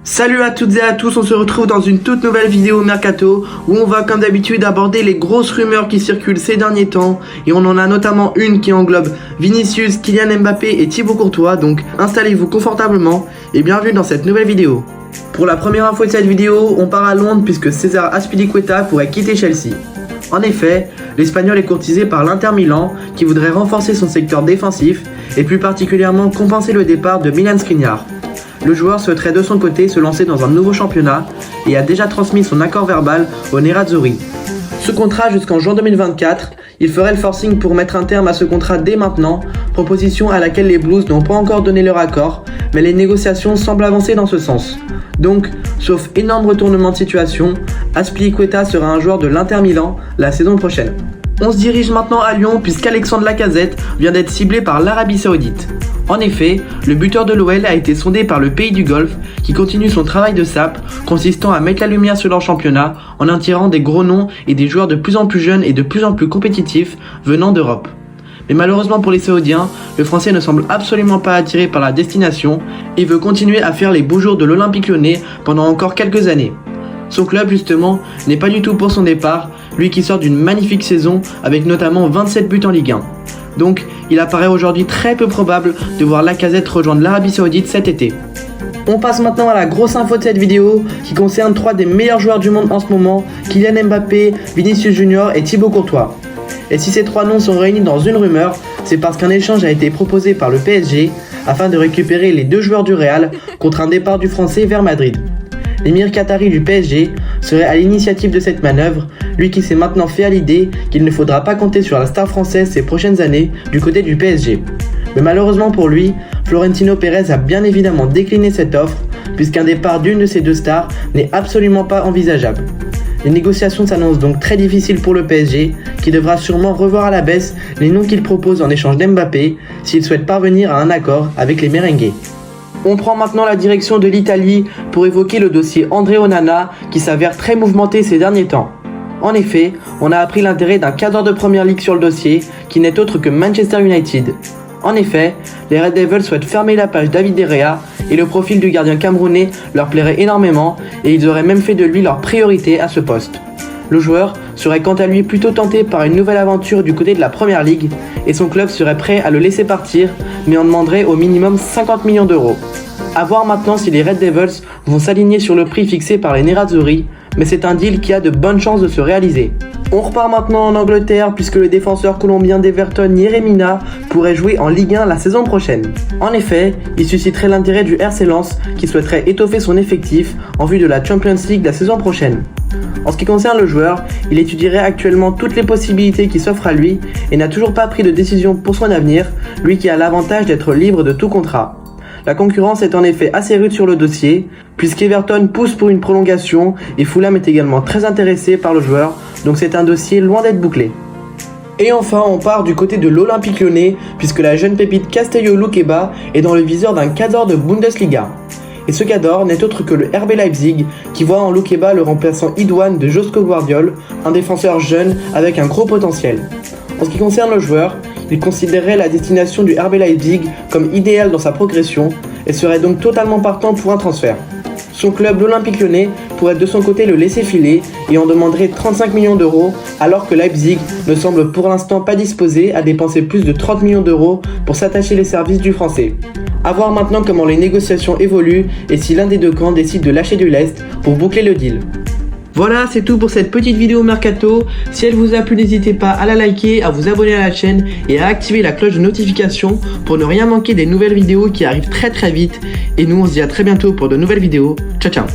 Salut à toutes et à tous, on se retrouve dans une toute nouvelle vidéo Mercato où on va comme d'habitude aborder les grosses rumeurs qui circulent ces derniers temps et on en a notamment une qui englobe Vinicius, Kylian Mbappé et Thibaut Courtois, donc installez-vous confortablement et bienvenue dans cette nouvelle vidéo. Pour la première info de cette vidéo, on part à Londres puisque César Azpilicueta pourrait quitter Chelsea. En effet, l'Espagnol est courtisé par l'Inter Milan qui voudrait renforcer son secteur défensif et plus particulièrement compenser le départ de Milan Skriniar. Le joueur souhaiterait de son côté se lancer dans un nouveau championnat et a déjà transmis son accord verbal au Nerazzurri. Sous contrat jusqu'en juin 2024, il ferait le forcing pour mettre un terme à ce contrat dès maintenant, proposition à laquelle les Blues n'ont pas encore donné leur accord, mais les négociations semblent avancer dans ce sens. Donc, sauf énorme retournement de situation, Azpilicueta sera un joueur de l'Inter Milan la saison prochaine. On se dirige maintenant à Lyon puisqu'Alexandre Lacazette vient d'être ciblé par l'Arabie Saoudite. En effet, le buteur de l'OL a été sondé par le pays du Golfe qui continue son travail de sape consistant à mettre la lumière sur leur championnat en attirant des gros noms et des joueurs de plus en plus jeunes et de plus en plus compétitifs venant d'Europe. Mais malheureusement pour les Saoudiens, le Français ne semble absolument pas attiré par la destination et veut continuer à faire les beaux jours de l'Olympique Lyonnais pendant encore quelques années. Son club justement n'est pas du tout pour son départ, lui qui sort d'une magnifique saison avec notamment 27 buts en Ligue 1. Donc il apparaît aujourd'hui très peu probable de voir Lacazette rejoindre l'Arabie Saoudite cet été. On passe maintenant à la grosse info de cette vidéo qui concerne 3 des meilleurs joueurs du monde en ce moment, Kylian Mbappé, Vinicius Junior et Thibaut Courtois. Et si ces 3 noms sont réunis dans une rumeur, c'est parce qu'un échange a été proposé par le PSG afin de récupérer les 2 joueurs du Real contre un départ du Français vers Madrid. L'émir qatari du PSG serait à l'initiative de cette manœuvre, lui qui s'est maintenant fait à l'idée qu'il ne faudra pas compter sur la star française ces prochaines années du côté du PSG. Mais malheureusement pour lui, Florentino Pérez a bien évidemment décliné cette offre, puisqu'un départ d'une de ces 2 stars n'est absolument pas envisageable. Les négociations s'annoncent donc très difficiles pour le PSG, qui devra sûrement revoir à la baisse les noms qu'il propose en échange d'Mbappé s'il souhaite parvenir à un accord avec les merengues. On prend maintenant la direction de l'Italie pour évoquer le dossier André Onana qui s'avère très mouvementé ces derniers temps. En effet, on a appris l'intérêt d'un cadre de première ligue sur le dossier qui n'est autre que Manchester United. En effet, les Red Devils souhaitent fermer la page David De Gea et le profil du gardien camerounais leur plairait énormément et ils auraient même fait de lui leur priorité à ce poste. Le joueur serait quant à lui plutôt tenté par une nouvelle aventure du côté de la première ligue et son club serait prêt à le laisser partir mais en demanderait au minimum 50 millions d'euros. A voir maintenant si les Red Devils vont s'aligner sur le prix fixé par les Nerazzurri, mais c'est un deal qui a de bonnes chances de se réaliser. On repart maintenant en Angleterre puisque le défenseur colombien d'Everton Yerry Mina pourrait jouer en Ligue 1 la saison prochaine. En effet, il susciterait l'intérêt du RC Lens qui souhaiterait étoffer son effectif en vue de la Champions League la saison prochaine. En ce qui concerne le joueur, il étudierait actuellement toutes les possibilités qui s'offrent à lui et n'a toujours pas pris de décision pour son avenir, lui qui a l'avantage d'être libre de tout contrat. La concurrence est en effet assez rude sur le dossier, puisqu'Everton pousse pour une prolongation et Fulham est également très intéressé par le joueur, donc c'est un dossier loin d'être bouclé. Et enfin, on part du côté de l'Olympique Lyonnais, puisque la jeune pépite Castello Luqueba est dans le viseur d'un cadre de Bundesliga. Et ce cadre n'est autre que le RB Leipzig, qui voit en Luqueba le remplaçant idoine de Josko Gvardiol, un défenseur jeune avec un gros potentiel. En ce qui concerne le joueur, il considérerait la destination du RB Leipzig comme idéale dans sa progression et serait donc totalement partant pour un transfert. Son club, l'Olympique Lyonnais, pourrait de son côté le laisser filer et en demanderait 35 millions d'euros alors que Leipzig ne semble pour l'instant pas disposé à dépenser plus de 30 millions d'euros pour s'attacher les services du Français. A voir maintenant comment les négociations évoluent et si l'un des 2 camps décide de lâcher du lest pour boucler le deal. Voilà, c'est tout pour cette petite vidéo Mercato. Si elle vous a plu, n'hésitez pas à la liker, à vous abonner à la chaîne et à activer la cloche de notification pour ne rien manquer des nouvelles vidéos qui arrivent très vite. Et nous, on se dit à très bientôt pour de nouvelles vidéos. Ciao ciao.